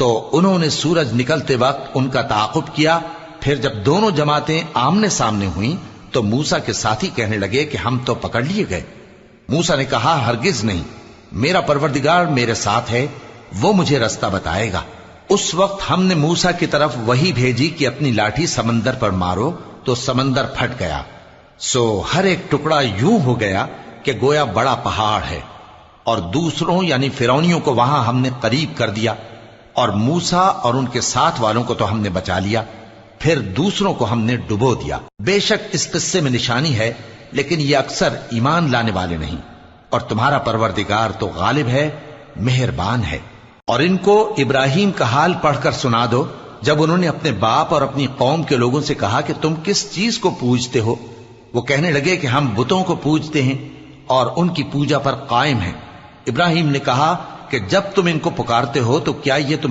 تو انہوں نے سورج نکلتے وقت ان کا تعاقب کیا. پھر جب دونوں جماعتیں آمنے سامنے ہوئیں تو موسیٰ کے ساتھی کہنے لگے کہ ہم تو پکڑ لیے گئے. موسیٰ نے کہا ہرگز نہیں، میرا پروردگار میرے ساتھ ہے، وہ مجھے رستہ بتائے گا. اس وقت ہم نے موسیٰ کی طرف وحی بھیجی کہ اپنی لاٹھی سمندر پر مارو، تو سمندر پھٹ گیا. سو ہر ایک ٹکڑا یوں ہو گیا کہ گویا بڑا پہاڑ ہے. اور دوسروں یعنی فرعونیوں کو وہاں ہم نے قریب کر دیا، اور موسیٰ اور ان کے ساتھ والوں کو تو ہم نے بچا لیا، پھر دوسروں کو ہم نے ڈبو دیا. بے شک اس قصے میں نشانی ہے، لیکن یہ اکثر ایمان لانے والے نہیں. اور تمہارا پروردگار تو غالب ہے، مہربان ہے. اور ان کو ابراہیم کا حال پڑھ کر سنا دو جب انہوں نے اپنے باپ اور اپنی قوم کے لوگوں سے کہا کہ تم کس چیز کو پوجتے ہو. وہ کہنے لگے کہ ہم بتوں کو پوجتے ہیں اور ان کی پوجا پر قائم ہیں. ابراہیم نے کہا کہ جب تم ان کو پکارتے ہو تو کیا یہ تمہاری